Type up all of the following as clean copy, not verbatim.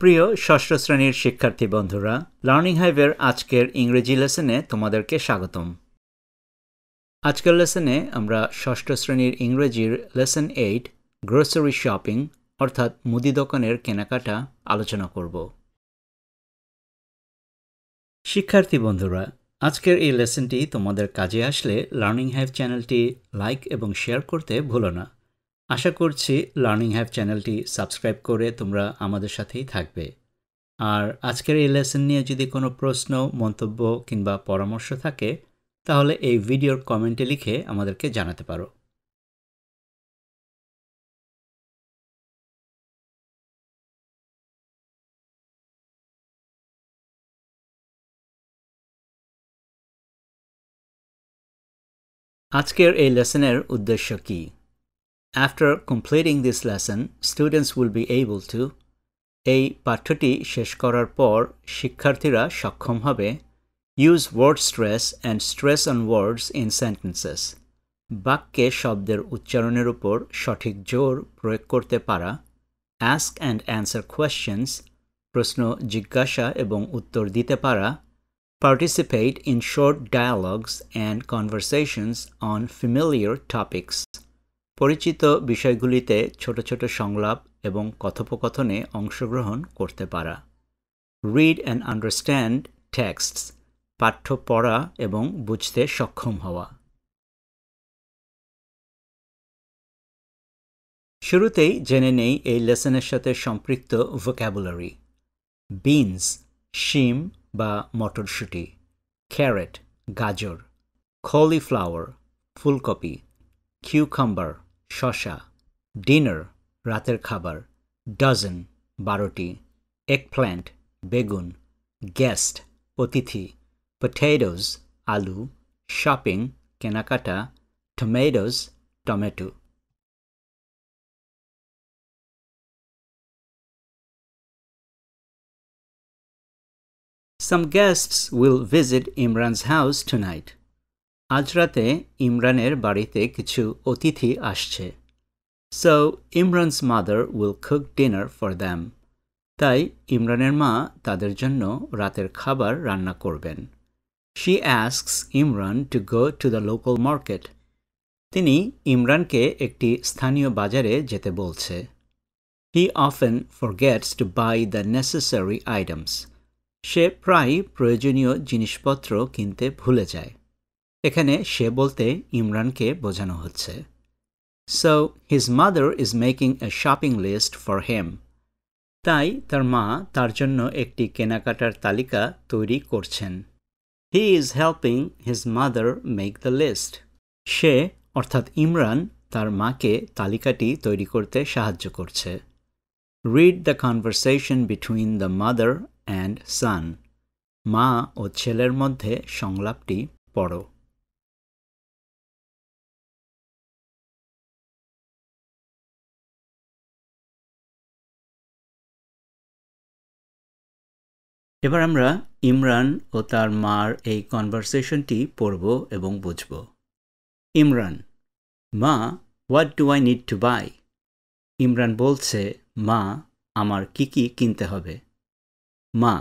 প্রিয় ষষ্ঠ শ্রেণীর শিক্ষার্থী বন্ধুরা, লার্নিং হাইভের আজকের ইংরেজি লেসনে তোমাদেরকে স্বাগতম। আজকের লেসনে আমরা ষষ্ঠ শ্রেণীর ইংরেজির লেসন 8 গ্রোসারি শপিং অর্থাৎ মুদি দোকানের কেনাকাটা আলোচনা করব। শিক্ষার্থী বন্ধুরা, আজকের এই লেসনটি তোমাদের কাজে আসলে লার্নিং হাইভ চ্যানেলটি লাইক এবং শেয়ার করতে ভুলো না। আশা করছি লার্নিং হাইভ চ্যানেলটি সাবস্ক্রাইব করে তোমরা আমাদের সাথেই থাকবে। আর আজকের এই লেসন নিয়ে যদি কোনো প্রশ্ন, মন্তব্য কিংবা পরামর্শ থাকে তাহলে এই ভিডিওর কমেন্টে লিখে আমাদেরকে জানাতে পারো। আজকের এই লেসনের উদ্দেশ্য কি? After completing this lesson, students will be able to এই পাঠ্যটি শেষ করার পর শিক্ষার্থীরা সক্ষম হবে use word stress and stress on words in sentences বাক্যে শব্দের উচ্চারণের উপর সঠিক জোর প্রয়োগ করতে পারা, ask and answer questions প্রশ্ন জিজ্ঞাসা এবং উত্তর দিতে পারা, participate in short dialogues and conversations on familiar topics পরিচিত বিষয়গুলিতে ছোট ছোট সংলাপ এবং কথোপকথনে অংশগ্রহণ করতে পারা, read and understand texts পাঠ্য পড়া এবং বুঝতে সক্ষম হওয়া। শুরুতেই জেনে নেই এই লেসনের সাথে সম্পৃক্ত ভোক্যাবুলারি। বিনস শিম বা মটরশুঁটি, ক্যারেট গাজর, কলিফ্লাওয়ার ফুলকপি, কিউকাম্বার শসা, ডিনার রাতের খাবার, ডজন 12টি, এগপ্ল্যান্ট বেগুন, গেস্ট অতিথি, পটেটোস আলু, শপিং কেনাকাটা, tomatoes tomato. Some guests will visit Imran's house tonight. আজ রাতে ইমরানের বাড়িতে কিছু অতিথি আসছে। So, Imran's mother will cook dinner for them. তাই ইমরানের মা তাদের জন্য রাতের খাবার রান্না করবেন। She asks Imran to go to the local market. তিনি ইমরানকে একটি স্থানীয় বাজারে যেতে বলছে। He often forgets to buy the necessary items. সে প্রায়ই প্রয়োজনীয় জিনিসপত্র কিনতে ভুলে যায়। এখানে সে বলতে ইমরানকে বোঝানো হচ্ছে। So, his mother is making a shopping list for him. তাই তার মা তার জন্য একটি কেনাকাটার তালিকা তৈরি করছেন। He is helping his mother make the list. সে অর্থাৎ ইমরান তার মাকে তালিকাটি তৈরি করতে সাহায্য করছে। Read the conversation between the mother and son. মা ও ছেলের মধ্যে সংলাপটি পড়ো। এবার আমরা ইমরান ও তার মার এই কনভারসেশনটি পড়ব এবং বুঝব। ইমরান: মা, what do I need to buy? Imran বলছে, মা, আমার কি কি কিনতে হবে? মা: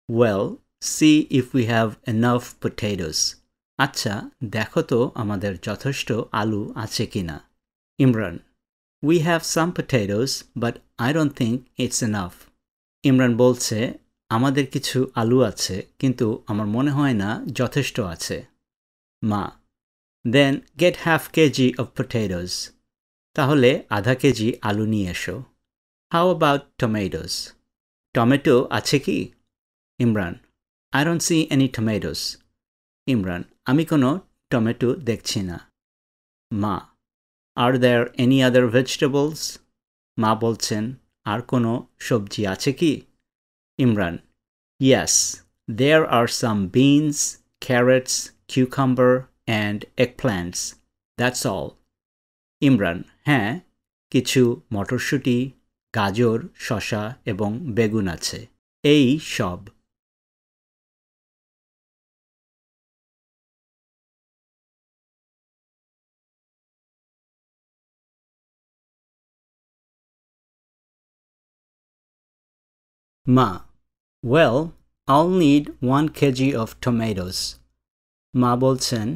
well, see if we have enough potatoes. আচ্ছা, দেখো তো আমাদের যথেষ্ট আলু আছে কিনা। Imran: we have some potatoes but I don't think it's enough. Imran বলছে, আমাদের কিছু আলু আছে কিন্তু আমার মনে হয় না যথেষ্ট আছে। মা: then get half kg of potatoes. তাহলে আধা কেজি আলু নিয়ে এসো। How about tomatoes? টমেটো আছে কি? Imran: I don't see any tomatoes. Imran: আমি কোনো টমেটো দেখছি না। মা: আর দেয়ার এনি আদার ভেজিটেবলস? মা বলছেন, আর কোনো সবজি আছে কি? Imran: Yes, there are some beans, carrots, cucumber, and eggplants. That's all. Imran: হ্যাঁ, কিছু মটরশুঁটি, গাজর, শসা এবং বেগুন আছে। এই সব। মা, well, I'll need 1 kg of tomatoes. মা বলছেন,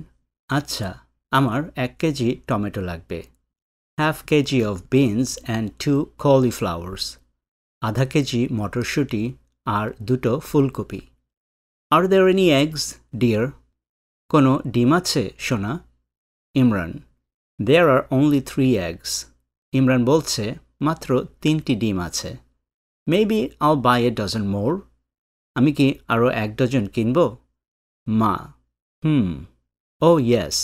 আচ্ছা, আমার 1 কেজি টমেটো লাগবে। Half kg of beans and 2 cauliflowers. আধা কেজি মটরশুঁটি আর 2টো ফুলকপি। Are there any eggs, dear? কোনো ডিম আছে, সোনা? Imran, There are only 3 eggs. Imran বলছে, মাত্র 3টি ডিম আছে। Maybe I'll buy a dozen more. আমি কি আরও 1 ডজন কিনব? মা, Oh yes.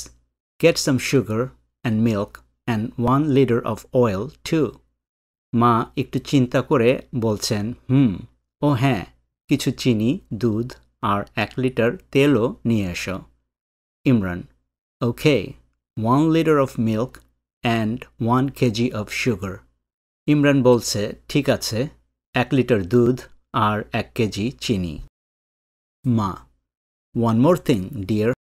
Get some sugar and milk and 1 liter of oil too. মা একটু চিন্তা করে বলছেন, ও হ্যাঁ, কিছু চিনি, দুধ আর 1 লিটার তেলও নিয়ে এসো। Imran, Okay, 1 liter of milk and 1 kg of sugar. Imran বলছে, ঠিক আছে, 1 লিটার দুধ আর 1 কেজি চিনি। মা, One more thing, dear.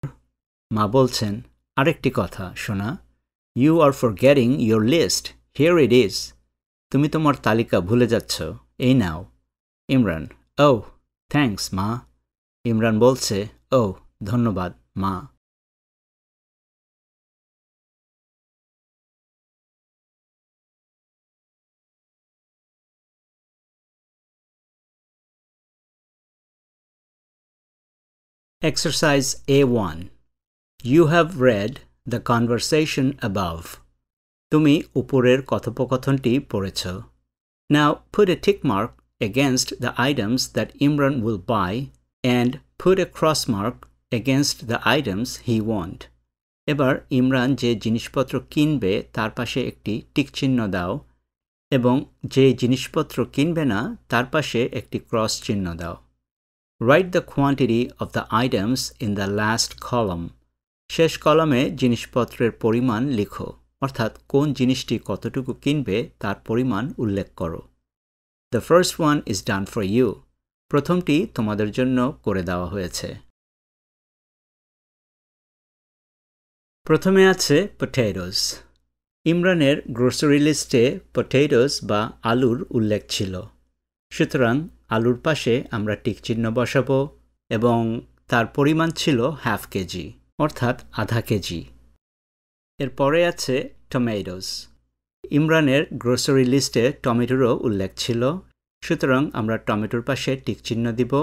মা বলছেন, আরেকটি কথা, সোনা। You are forgetting your list. Here it is. তুমি তোমার তালিকা ভুলে যাচ্ছ, এই নাও। ইমরান, Oh, thanks, মা। ইমরান বলছে, Oh, ধন্যবাদ, মা। Exercise A1. You have read the conversation above. তুমি উপরের কথোপকথনটি পড়েছ। Now put a tick mark against the items that Imran will buy and put a cross mark against the items he won't. এবার ইমরান যে জিনিসপত্র কিনবে তার পাশে একটি টিক চিহ্ন দাও এবং যে জিনিসপত্র কিনবে না তার পাশে একটি ক্রস চিহ্ন দাও। Write the quantity of the items in the last column. শেষ কলামে জিনিসপত্রের পরিমাণ লিখো, অর্থাৎ কোন জিনিসটি কতটুকু কিনবে তার পরিমাণ উল্লেখ করো। The first one is done for you. প্রথমটি তোমাদের জন্য করে দেওয়া হয়েছে। প্রথমে আছে potatoes. ইমরানের গ্রোসারি লিস্টে potatoes বা আলুর উল্লেখ ছিল। সুতরাং আলুর পাশে আমরা টিক চিহ্ন বসাবো এবং তার পরিমাণ ছিল হাফ কেজি, অর্থাৎ আধা কেজি। এরপরে আছে টমেটোস। ইমরানের গ্রোসারি লিস্টে টমেটোরও উল্লেখ ছিল, সুতরাং আমরা টমেটোর পাশে টিক চিহ্ন দিব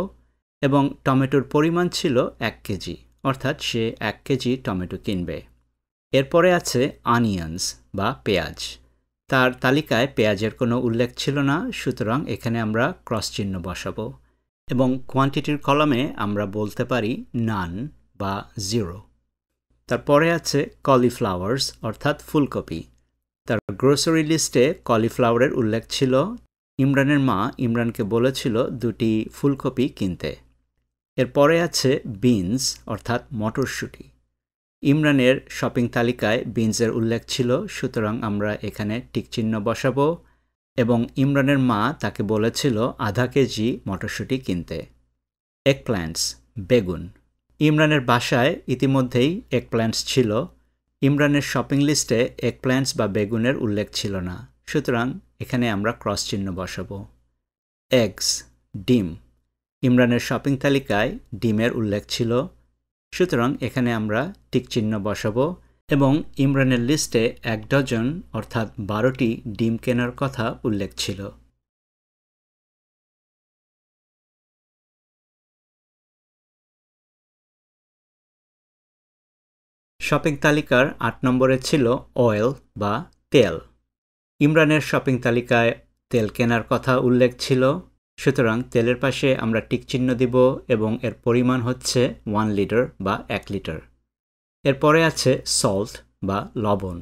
এবং টমেটোর পরিমাণ ছিল 1 কেজি, অর্থাৎ সে 1 কেজি টমেটো কিনবে। এরপরে আছে অনিয়ন্স বা পেঁয়াজ। তার তালিকায় পেঁয়াজের কোনো উল্লেখ ছিল না, সুতরাং এখানে আমরা ক্রস চিহ্ন বসাবো এবং কোয়ান্টিটির কলামে আমরা বলতে পারি নান বা 0। তারপরে আছে কলিফ্লাওয়ার্স অর্থাৎ ফুলকপি। তার গ্রোসারি লিস্টে কলিফ্লাওয়ারের উল্লেখ ছিল। ইমরানের মা ইমরানকে বলেছিল 2টি ফুলকপি কিনতে। এরপরে আছে বিনস অর্থাৎ মটরশুঁটি। ইমরানের শপিং তালিকায় বিনসের উল্লেখ ছিল, সুতরাং আমরা এখানে টিক চিহ্ন বসাবো এবং ইমরানের মা তাকে বলেছিল আধা কেজি মটরশুঁটি কিনতে। এগপ্ল্যান্টস বেগুন। ইমরানের বাসায় ইতিমধ্যেই এগপ্ল্যান্টস ছিল। ইমরানের শপিং লিস্টে এগপ্ল্যান্টস বা বেগুনের উল্লেখ ছিল না, সুতরাং এখানে আমরা ক্রস চিহ্ন বসাবো। এগস ডিম। ইমরানের শপিং তালিকায় ডিমের উল্লেখ ছিল, সুতরাং এখানে আমরা টিক চিহ্ন বসাবো এবং ইমরানের লিস্টে 1 ডজন অর্থাৎ 12টি ডিম কেনার কথা উল্লেখ ছিল। শপিং তালিকার 8 নম্বরে ছিল অয়েল বা তেল। ইমরানের শপিং তালিকায় তেল কেনার কথা উল্লেখ ছিল, সুতরাং তেলের পাশে আমরা টিক চিহ্ন দিব এবং এর পরিমাণ হচ্ছে 1 লিটার বা 1 লিটার। এরপরে আছে সল্ট বা লবণ।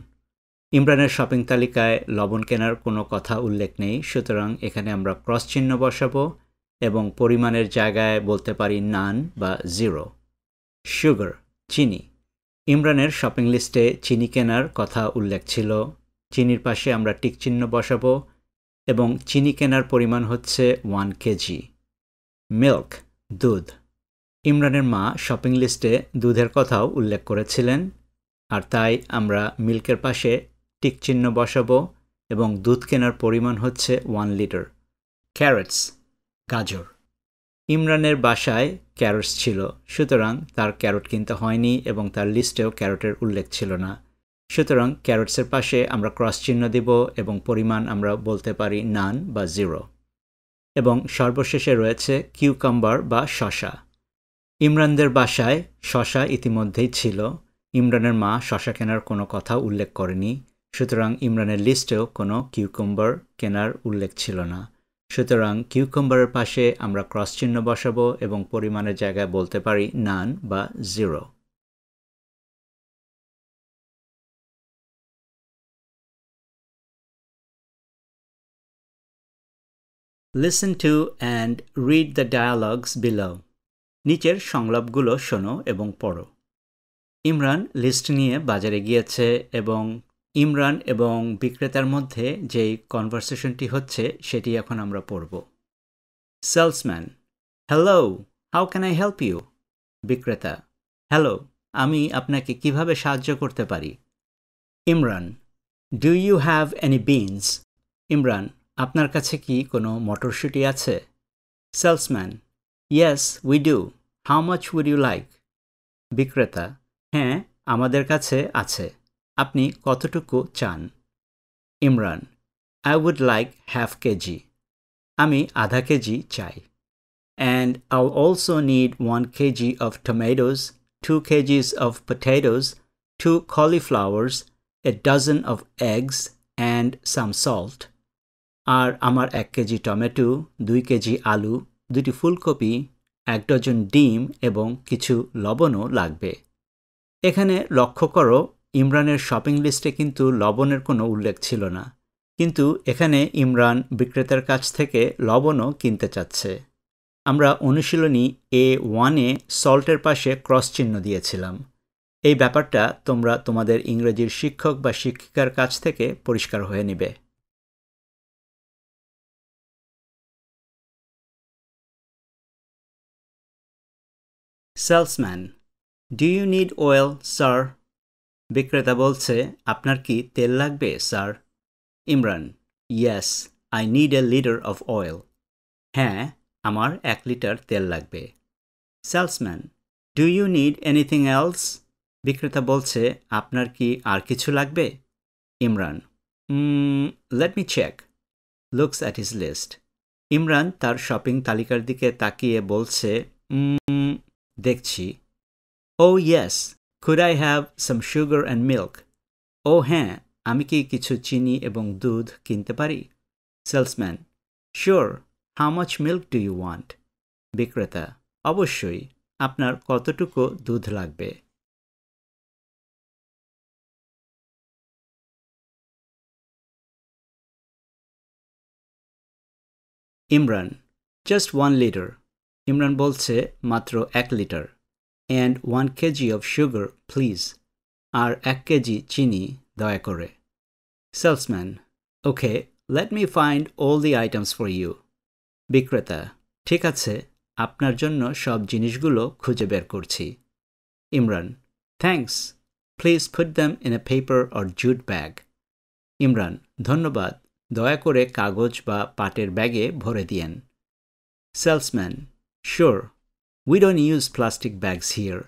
ইমরানের শপিং তালিকায় লবণ কেনার কোনো কথা উল্লেখ নেই, সুতরাং এখানে আমরা ক্রস চিহ্ন বসাবো এবং পরিমাণের জায়গায় বলতে পারি নান বা 0। সুগার চিনি। ইমরানের শপিং লিস্টে চিনি কেনার কথা উল্লেখ ছিল। চিনির পাশে আমরা টিক চিহ্ন বসাবো এবং চিনি কেনার পরিমাণ হচ্ছে 1 কেজি। মিল্ক দুধ। ইমরানের মা শপিং লিস্টে দুধের কথাও উল্লেখ করেছিলেন, আর তাই আমরা মিল্কের পাশে টিক চিহ্ন বসাবো এবং দুধ কেনার পরিমাণ হচ্ছে 1 লিটার। ক্যারটস গাজর। ইমরানের বাসায় ক্যারটস ছিল, সুতরাং তার ক্যারট কিনতে হয়নি এবং তার লিস্টেও ক্যারটের উল্লেখ ছিল না। সুতরাং ক্যারটসের পাশে আমরা ক্রস চিহ্ন দিব এবং পরিমাণ আমরা বলতে পারি নান বা 0। এবং সর্বশেষে রয়েছে কিউকাম্বার বা শসা। ইমরানদের বাসায় শসা ইতিমধ্যেই ছিল। ইমরানের মা শসা কেনার কোনো কথা উল্লেখ করেনি, সুতরাং ইমরানের লিস্টেও কোনো কিউকাম্বার কেনার উল্লেখ ছিল না। সুতরাং কিউকাম্বারের পাশে আমরা ক্রস চিহ্ন বসাবো এবং পরিমাণের জায়গায় বলতে পারি নান বা 0। Listen to and read the dialogues below. নিচের সংলাপগুলো শোনো এবং পড়ো। ইমরান লিস্ট নিয়ে বাজারে গিয়েছে এবং ইমরান এবং বিক্রেতার মধ্যে যেই কনভারসেশনটি হচ্ছে সেটি এখন আমরা পড়ব। Salesman: hello, how can I help you? বিক্রেতা: হ্যালো, আমি আপনাকে কিভাবে সাহায্য করতে পারি? Imran: do you have any beans? Imran: আপনার কাছে কি কোনো মটরশুঁটি আছে? Salesman: yes we do, how much would you like? বিক্রেতা: হ্যাঁ, আমাদের কাছে আছে, আপনি কতটুকু চান? Imran: I would like half kg, আমি আধা কেজি চাই। And I'll also need 1 kg of tomatoes, 2 kgs of potatoes, 2 cauliflowers, a dozen of eggs, and some salt. আর আমার 1 কেজি টমেটো, 2 কেজি আলু, 2টি ফুলকপি, 1 ডজন ডিম এবং কিছু লবণও লাগবে। এখানে লক্ষ্য করো, ইমরানের শপিং লিস্টে কিন্তু লবণের কোনো উল্লেখ ছিল না, কিন্তু এখানে ইমরান বিক্রেতার কাছ থেকে লবণও কিনতে চাচ্ছে। আমরা অনুশীলনী A1-এ সল্টের পাশে ক্রস চিহ্ন দিয়েছিলাম। এই ব্যাপারটা তোমরা তোমাদের ইংরেজির শিক্ষক বা শিক্ষিকার কাছ থেকে পরিষ্কার হয়ে নিবে। Salesman: do you need oil sir? বিক্রেতা বলছে, আপনার কি তেল লাগবে স্যার? Imran: yes, I need a litre of oil. হ্যাঁ, আমার 1 লিটার তেল লাগবে। Salesman: do you need anything else? বিক্রেতা বলছে, আপনার কি আর কিছু লাগবে? Imran: let me check. Looks at his list. Imran তার শপিং তালিকার দিকে তাকিয়ে বলছে, দেখছি। Oh yes, could I have some sugar and milk? ও হ্যাঁ, আমি কি কিছু চিনি এবং দুধ কিনতে পারি? Salesman: sure, how much milk do you want? বিক্রেতা: অবশ্যই, আপনার কতটুকু দুধ লাগবে? Imran: just 1 litre. ইমরান বলছে, মাত্র 1 litre. And 1 kg of sugar please. আর 1 কেজি চিনি দয়া করে। Salesman: okay, let me find all the items for you. বিক্রেতা: ঠিক আছে, আপনার জন্য সব জিনিসগুলো খুঁজে বের করছি। Imran: thanks, please put them in a paper or jute bag. Imran: ধন্যবাদ, দয়া করে কাগজ বা পাটের ব্যাগে ভরে দিয়েন। Salesman: sure, we don't use plastic bags here.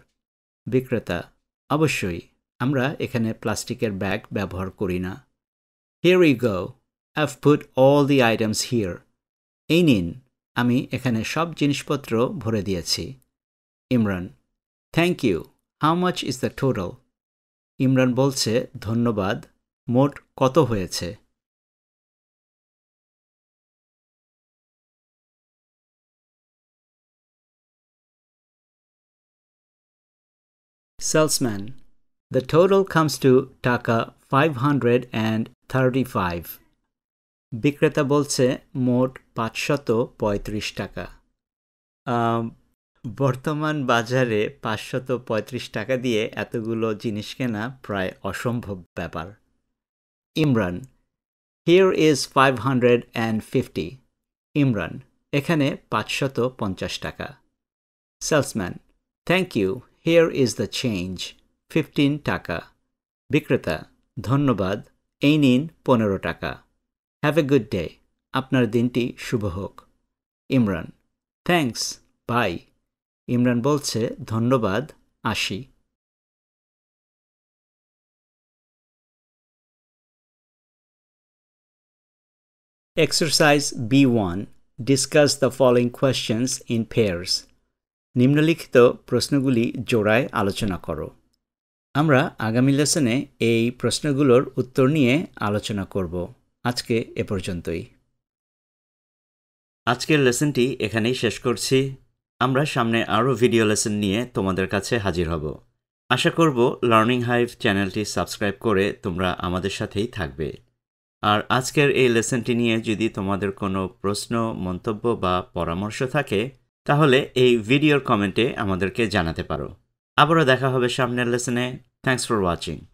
বিক্রেতা: অবশ্যই, আমরা এখানে প্লাস্টিকের ব্যাগ ব্যবহার করি না। Here you go, I've put all the items here. এই নিন, আমি এখানে সব জিনিসপত্র ভরে দিয়েছি। Imran: thank you, how much is the total? Imran বলছে, ধন্যবাদ, মোট কত হয়েছে? Salesman: the total comes to টাকা 535. বিক্রেতা বলছে, মোট 535 টাকা। বর্তমান বাজারে 535 টাকা দিয়ে এতগুলো জিনিস কেনা প্রায় অসম্ভব ব্যাপার। Imran: here is 550. ইমরান: এখানে 550 টাকা। Salesman: thank you, here is the change, 15 টাকা। বিক্রেতা: ধন্যবাদ, এই নিন 15 টাকা। হ্যাভ এ গুড ডে, আপনার দিনটি শুভ হোক। Imran, thanks, by. ইমরান বলছে, ধন্যবাদ, আসি। Exercise B1. Discuss the following questions in pairs. নিম্নলিখিত প্রশ্নগুলি জোড়ায় আলোচনা করো। আমরা আগামী লেসনে এই প্রশ্নগুলোর উত্তর নিয়ে আলোচনা করব। আজকে এ পর্যন্তই। আজকের লেসনটি এখানেই শেষ করছি। আমরা সামনে আরও ভিডিও লেসন নিয়ে তোমাদের কাছে হাজির হব। আশা করব লার্নিং হাইভ চ্যানেলটি সাবস্ক্রাইব করে তোমরা আমাদের সাথেই থাকবে। আর আজকের এই লেসনটি নিয়ে যদি তোমাদের কোনো প্রশ্ন, মন্তব্য বা পরামর্শ থাকে তাহলে এই ভিডিওর কমেন্টে আমাদেরকে জানাতে পারো। আবারও দেখা হবে সামনের লেসনে। Thanks for watching.